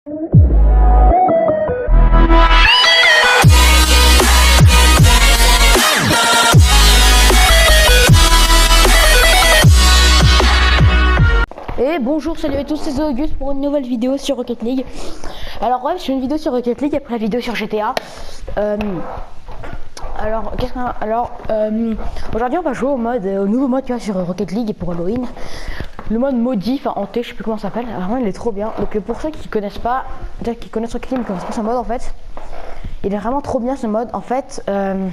Et bonjour, salut à tous, c'est Auguste pour une nouvelle vidéo sur Rocket League. Alors ouais, c'est une vidéo sur Rocket League après la vidéo sur GTA. Aujourd'hui on va jouer au nouveau mode tu vois, sur Rocket League pour Halloween. Le mode maudit, enfin hanté, je sais plus comment ça s'appelle. Vraiment il est trop bien. Donc pour ceux qui connaissent pas, qui connaissent Rocket League, mais connaissent pas ce mode en fait. Il est vraiment trop bien ce mode en fait. Ce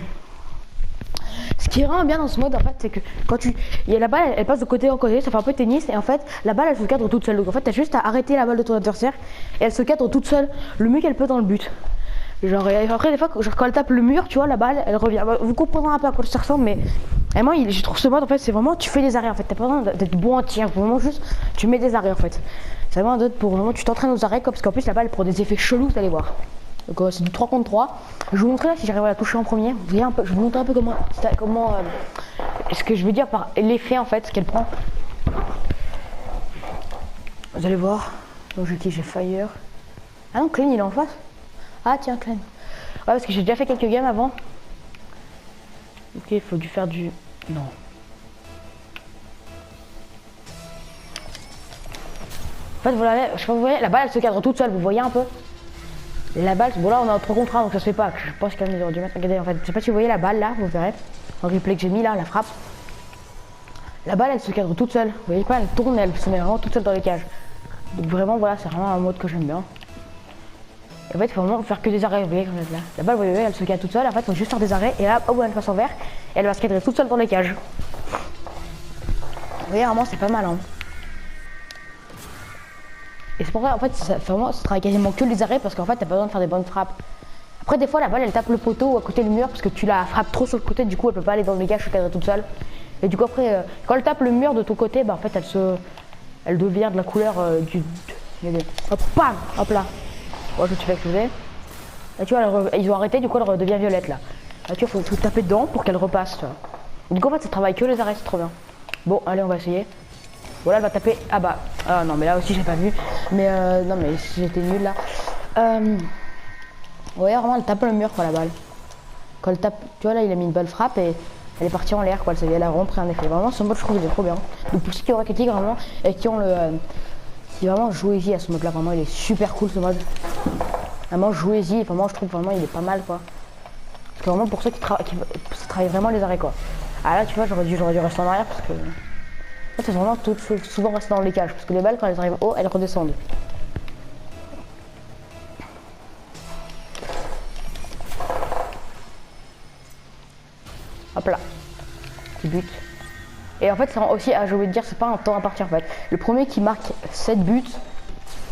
qui est vraiment bien dans ce mode en fait, c'est que quand il y a la balle, elle passe de côté en côté, ça fait un peu tennis, et en fait la balle elle se cadre toute seule. Donc en fait t'as juste à arrêter la balle de ton adversaire et elle se cadre toute seule le mieux qu'elle peut dans le but. Genre et après des fois genre, quand elle tape le mur, tu vois la balle elle revient. Vous comprendrez un peu à quoi ça ressemble, mais vraiment je trouve ce mode en fait c'est vraiment tu fais des arrêts en fait. T'as pas besoin d'être bon en tir, vraiment juste tu mets des arrêts en fait. C'est vraiment un autre pour vraiment tu t'entraînes aux arrêts parce qu'en plus la balle prend des effets chelous, vous allez voir. Donc c'est du 3 contre 3. Je vais vous montrer là si j'arrive à la toucher en premier. Vous voyez un peu, je vais vous montrer un peu comment ce que je veux dire par l'effet en fait qu'elle prend. Vous allez voir. Donc j'ai Fire. Ah non, Clean il est en face. Ah tiens Clean. Ouais parce que j'ai déjà fait quelques games avant. Ok, il faut dû faire du. Non. En fait voilà, je sais pas vous voyez, la balle elle se cadre toute seule, vous voyez un peu. La balle, bon là on a 3 contre 1 donc ça se fait pas. Je pense qu'elle aurait dû mettre. Regardez en fait, je sais pas si vous voyez la balle là, vous verrez. En replay que j'ai mis là, la frappe. La balle elle se cadre toute seule. Vous voyez pas, elle tourne, elle se met vraiment toute seule dans les cages. Donc vraiment voilà, c'est vraiment un mode que j'aime bien. Et en fait il faut vraiment faire que des arrêts, vous voyez comme là. La balle, vous voyez, elle se cadre toute seule, en fait il faut juste faire des arrêts et là, hop, elle passe en vert et elle va se cadrer toute seule dans les cages. Vous voyez vraiment c'est pas mal hein. Et c'est pour ça en fait ça travaille quasiment que les arrêts parce qu'en fait t'as pas besoin de faire des bonnes frappes. Après des fois la balle elle tape le poteau ou à côté du mur parce que tu la frappes trop sur le côté, du coup elle peut pas aller dans les cages se cadrer toute seule. Et du coup après quand elle tape le mur de ton côté, bah en fait elle devient de la couleur hop bam, hop là. Bon je te fais exploser. Là tu vois ils ont arrêté, du coup elle redevient violette là. Là tu vois faut taper dedans pour qu'elle repasse. Tu vois. Du coup en fait ça travaille que les arrêts, c'est trop bien. Bon allez on va essayer. Voilà, elle va taper. Ah bah, ah non, mais là aussi j'ai pas vu. Mais non, mais j'étais nul là. Vous voyez, vraiment, elle tape le mur quoi, la balle. Quand elle tape, tu vois, là, il a mis une balle frappe et elle est partie en l'air quoi. Elle a vraiment pris un effet. Vraiment, ce mode, je trouve, il est trop bien. Donc, pour ceux qui ont Rocket League vraiment et qui ont qui vraiment jouez-y à ce mode là, vraiment, il est super cool ce mode. Vraiment, jouez-y. Vraiment, je trouve vraiment, il est pas mal quoi. Parce que vraiment, pour ceux qui travaillent vraiment les arrêts quoi. Ah là, tu vois, j'aurais dû rester en arrière parce que. En fait, c'est vraiment tout, souvent rester dans les cages parce que les balles quand elles arrivent haut, elles redescendent. Hop là, petit but. Et en fait, c'est aussi, j'ai oublié de dire, c'est pas un temps à partir en fait. Le premier qui marque 7 buts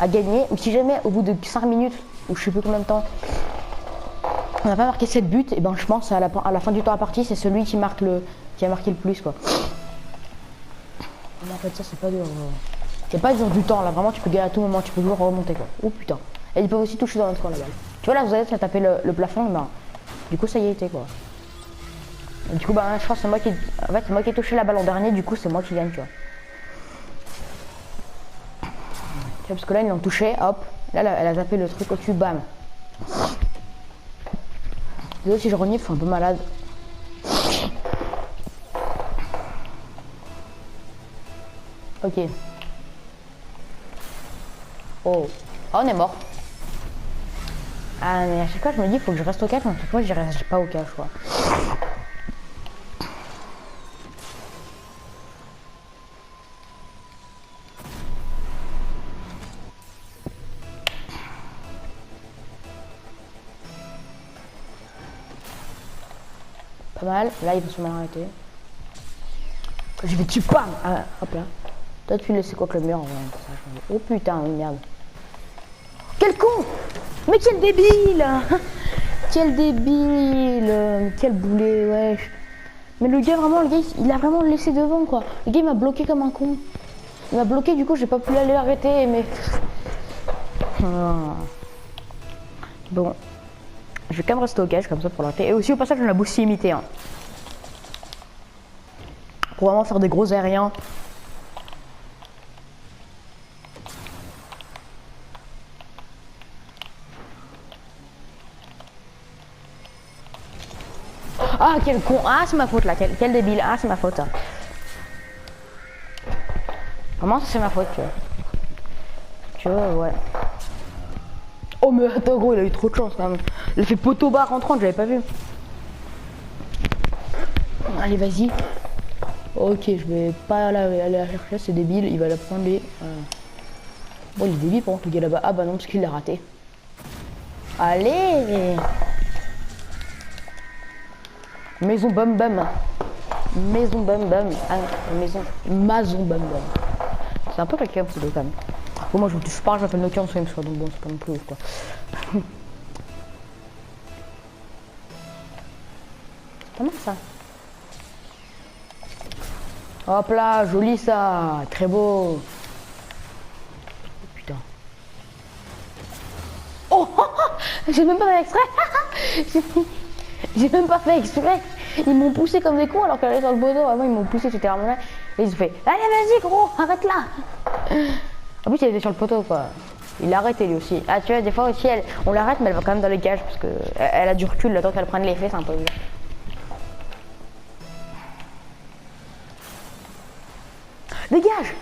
a gagné, ou si jamais au bout de 5 minutes, ou je sais plus combien de temps, on n'a pas marqué 7 buts, et ben je pense à la fin du temps à partie, c'est celui qui a marqué le plus quoi. Mais en fait ça c'est pas dur. C'est pas dur du temps là, vraiment tu peux gagner à tout moment, tu peux toujours remonter quoi. Oh putain. Et ils peuvent aussi toucher dans notre coin la balle. Tu vois là vous allez ça taper le plafond, ben du coup ça y était quoi. Et du coup bah je pense que c'est moi qui. En fait c'est moi qui ai touché la balle en dernier, du coup c'est moi qui gagne tu vois. Tu vois parce que là ils l'ont touché, hop, là elle a tapé le truc au-dessus, bam. Désolé si je renifle, je suis un peu malade. Ok. Oh. Oh, on est mort. Ah, mais à chaque fois, je me dis, il faut que je reste au cache, mais à chaque fois, je reste pas au cache, quoi. Pas mal. Là, il va se m'arrêter. Je vais tuer, bam. Ah, hop là. Toi, tu laisses quoi que le mur en vrai. Oh putain, merde. Quel con! Mais quel débile! Quel débile! Quel boulet, wesh! Mais le gars, vraiment, il a vraiment laissé devant, quoi. Le gars, il m'a bloqué comme un con. Il m'a bloqué, du coup, j'ai pas pu aller l'arrêter, mais... Bon. Je vais quand même rester au cache, comme ça, pour l'arrêter. Et aussi, au passage, on a aussi imité, hein. Pour vraiment faire des gros aériens. Ah, quel con. Ah, c'est ma faute là. Quel débile. Ah, c'est ma faute. Hein. Comment ça, c'est ma faute, tu vois. Tu vois, ouais. Oh, mais attends, gros, il a eu trop de chance quand même. Il a fait poteau barre rentrante, j'avais pas vu. Allez, vas-y. Ok, je vais pas aller la chercher, c'est débile. Il va la prendre les. Bon, il est débile pour le gars là-bas. Ah, bah non, parce qu'il l'a raté. Allez. Maison bum bum. Maison bum bum. Ah, maison bum bum. C'est un peu quelqu'un pseudo quand même. Bon, moi je vous touche pas, je m'appelle Nokia en swim, donc bon, c'est pas non plus ouf quoi. C'est pas mal ça. Hop là, joli ça, très beau. Oh, putain. Oh, oh, oh, j'ai même pas fait exprès. J'ai même pas fait exprès. Ils m'ont poussé comme des cons alors qu'elle est sur le poteau. Avant ils m'ont poussé, c'était vraiment là. Et ils ont fait, allez vas-y gros, arrête là. En plus il était sur le poteau quoi. Il l'a arrêté lui aussi. Ah tu vois des fois aussi on l'arrête mais elle va quand même dans les cages parce que elle a du recul le temps qu'elle prenne l'effet, c'est un peu dur. Dégage.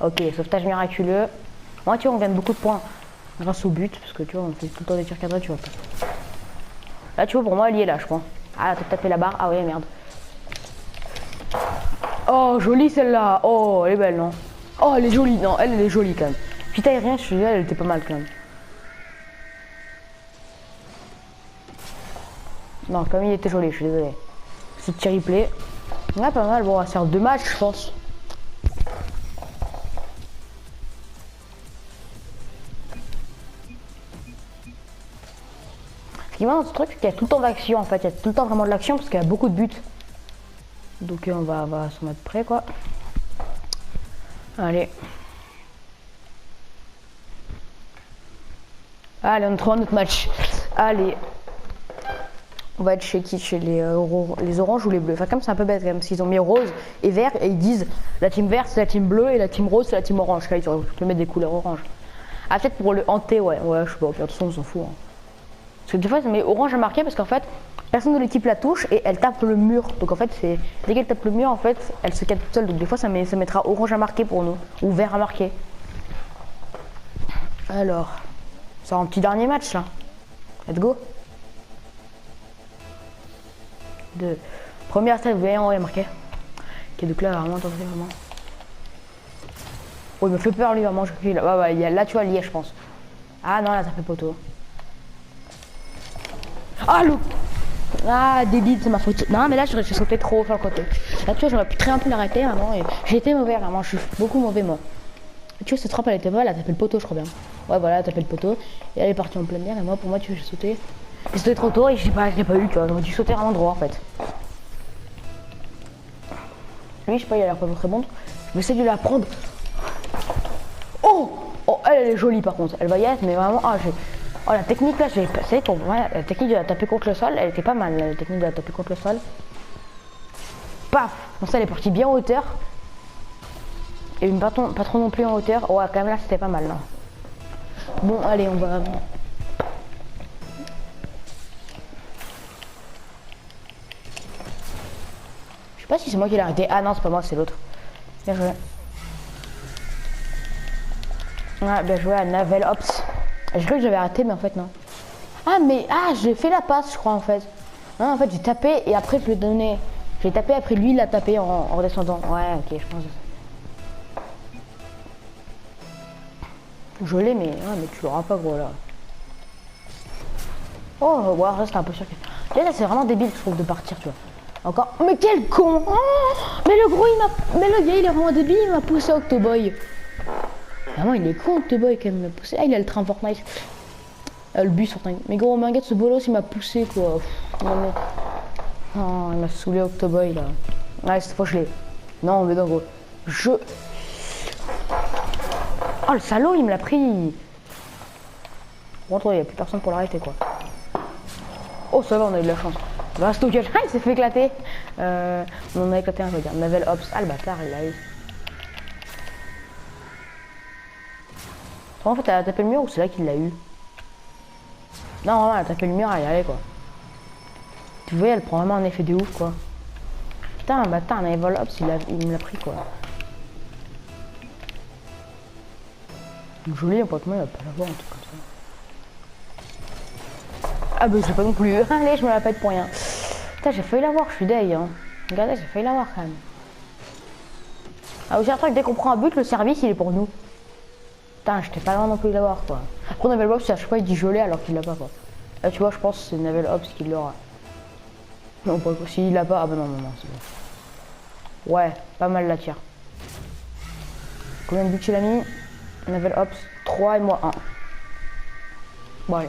Ok, sauvetage miraculeux. Moi tu vois on gagne beaucoup de points grâce au but parce que tu vois on fait tout le temps des tirs cadrés tu vois. Là tu vois pour moi elle y est là je crois. Ah t'as tapé la barre, ah ouais merde. Oh jolie celle-là. Oh elle est belle non. Oh elle est jolie, non elle est jolie quand même. Putain rien, je suis là, elle était pas mal quand même. Non comme il était joli, je suis désolé. C'est tir replay. Ouais pas mal, bon on va faire 2 matchs je pense. Ce qui est marrant dans ce truc c'est qu'il y a tout le temps d'action en fait, il y a tout le temps vraiment de l'action parce qu'il y a beaucoup de buts. Donc on va se mettre prêt quoi. Allez. Allez, on trouve un autre match. Allez. On va être chez qui? Chez les oranges ou les bleus. Enfin, comme c'est un peu bête, quand même, parce qu'ils ont mis rose et vert et ils disent la team verte c'est la team bleue et la team rose c'est la team orange. Là, ils auraient pu mettre des couleurs orange. Ah, peut-être pour le hanté, ouais, je sais pas. De toute façon, on s'en fout. Hein. Parce que des fois, ça met orange à marquer parce qu'en fait, personne de l'équipe la touche et elle tape le mur. Donc en fait, c'est dès qu'elle tape le mur, en fait, elle se casse toute seule. Donc des fois, ça mettra orange à marquer pour nous ou vert à marquer. Alors. C'est un petit dernier match là. Let's go. De première tête, vous voyez en haut, il y a marqué. Ok, donc là, vraiment, attendez, vraiment. Oh, il me fait peur lui, vraiment. Là, là tu vois, lié, je pense. Ah non, là, ça fait poteau. Ah, loup. Ah, débile, c'est ma faute. Non, mais là, j'ai sauté trop sur le côté. Là, tu vois, j'aurais pu très un peu l'arrêter avant. J'ai été mauvais, vraiment. Je suis beaucoup mauvais, moi. Tu vois, cette frappe, elle était pas, elle a tapé le poteau, je crois bien. Ouais, voilà, elle a tapé le poteau. Et elle est partie en pleine mer. Et moi, pour moi, tu vois, j'ai sauté. J'ai sauté trop tôt et je l'ai pas eu, tu vois. J'aurais dû sauter à l'endroit, en fait. Lui, je sais pas, il a l'air pas très bon. Je vais essayer de la prendre. Oh, oh, elle est jolie, par contre. Elle va y être, mais vraiment, oh, la technique, là, c'est pour moi, la technique de la taper contre le sol, elle était pas mal, la technique de la taper contre le sol. Paf. Bon, ça, elle est partie bien en hauteur. Et une pas trop non plus en hauteur. Ouais, quand même là c'était pas mal là. Bon, allez, on va. Je sais pas si c'est moi qui l'ai arrêté. Ah non, c'est pas moi, c'est l'autre. Bien joué. Ouais, bien joué à Navel Ops. J'ai cru que j'avais arrêté, mais en fait non. Ah, mais j'ai fait la passe, je crois en fait. Non, en fait, j'ai tapé et après je lui ai donné. J'ai tapé, après lui il a tapé en redescendant. Ouais, ok, je pense. Je l'ai, mais tu l'auras pas, gros, là. Oh, ouais, reste un peu sûr que... Là, c'est vraiment débile, je trouve, de partir, tu vois. Encore... Mais quel con. Oh, mais le gros, mais le gars, il est vraiment débile, il m'a poussé Octoboy. Vraiment, il est con, Octoboy, quand même, il m'a poussé. Ah, il a le train Fortnite. Le bus Fortnite. Mais gros, Minguette, ce bolos, il m'a poussé, quoi. Non, mais... Oh, il m'a saoulé Octoboy, là. Ouais, cette fois, je l'ai. Non, mais non, gros. Oh, le salaud, il me l'a pris. Bon, il n'y a plus personne pour l'arrêter, quoi. Oh, ça va, on a eu de la chance. Bah, stockage, il s'est fait éclater. On en a éclaté un, je veux dire. Navel Ops. Ah, le bâtard, il l'a eu. En fait, elle a tapé le mur ou c'est là qu'il l'a eu? Non, elle a tapé le mur, elle y allait, quoi. Tu vois, elle prend vraiment un effet de ouf quoi. Putain, bah putain, un Evil Ops, il me l'a pris quoi. Joli, un pote, moi il va pas l'avoir un truc comme ça. Ah bah je sais pas non plus. Allez, je me la pète pour rien. Putain, j'ai failli l'avoir, je suis deg hein. Regardez, j'ai failli l'avoir quand même. Ah aussi un truc, dès qu'on prend un but, le service il est pour nous. Putain, j'étais pas loin non plus de l'avoir quoi. Après Navel Ops, à chaque fois il dit gelé alors qu'il l'a pas quoi. Là tu vois, je pense que c'est Navel Ops qui l'aura. Non, pas s'il l'a pas, ah bah non, c'est bon. Ouais, pas mal la tire. Combien de buts il a mis? Navel Ops, 3 et moi 1. Bon allez.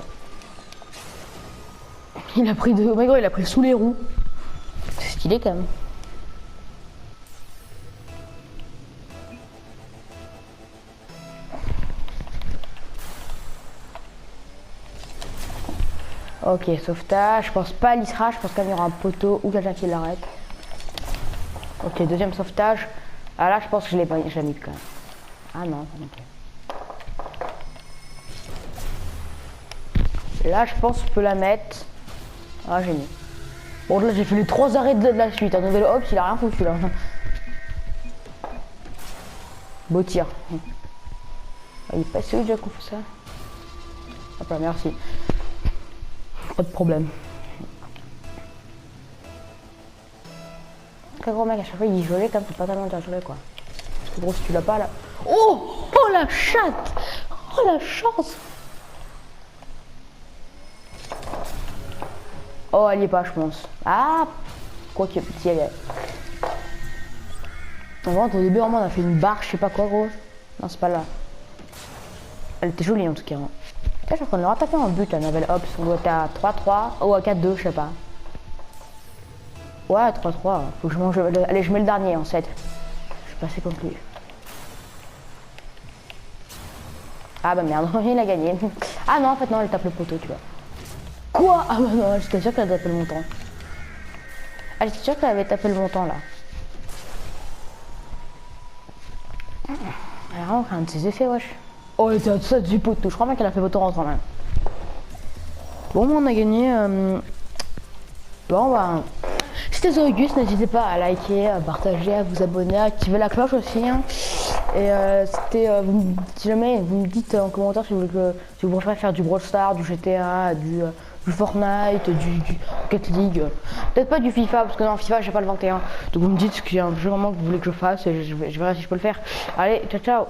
Il a pris oh my god, il a pris sous les roues. C'est stylé quand même. Ok, sauvetage. Je pense pas à l'Isra, je pense qu'il y aura un poteau ou quelqu'un qui l'arrête. Ok, deuxième sauvetage. Ah là, je pense que je l'ai pas, je l'ai mis quand même. Ah non, pas non plus. Là, je pense que je peux la mettre. Ah, j'ai mis. Bon, là, j'ai fait les 3 arrêts de la suite. Un nouvel Ops, il a rien foutu là. Beau tir. Ah, il est passé où déjà qu'on fait ça? Hop là, merci. Pas de problème. Très gros mec, à chaque fois il est gelé comme c'est pas tellement déjà gelé quoi. Parce que gros, si tu l'as pas là. Oh! Oh la chatte! Oh la chance! Oh, elle y est pas, je pense. Ah! Quoi que petit, elle est. En vrai, au début, vraiment, on a fait une barre, je sais pas quoi, gros. Non, c'est pas là. Elle était jolie en tout cas. Là, je suis en train de le retaper en but, la Navel Ops. On doit être à 3-3 ou à 4-2, je sais pas. Ouais, 3-3. Faut que je mange. Allez, je mets le dernier en 7. Je suis passé contre lui. Ah bah merde, il a gagné. Ah non, en fait, non, elle tape le poteau, tu vois. Quoi? Ah bah non, j'étais sûre qu'elle avait tapé le montant. Ah, j'étais sûre qu'elle avait tapé le montant là. Elle a vraiment un de ses effets, wesh. Oh, elle était à ça du poteau. Je crois même qu'elle a fait poteau rentrant même. Bon, on a gagné. Bon, bah. Si t'es Auguste, n'hésitez pas à liker, à partager, à vous abonner, à activer la cloche aussi. Hein. Et si jamais vous me dites en commentaire si vous préférez faire du Brawl Stars, du GTA, du Fortnite, du Rocket League. Peut-être pas du FIFA, parce que dans FIFA j'ai pas le 21. Donc vous me dites ce qu'il y a un jeu vraiment que vous voulez que je fasse et je verrai si je peux le faire. Allez, ciao ciao.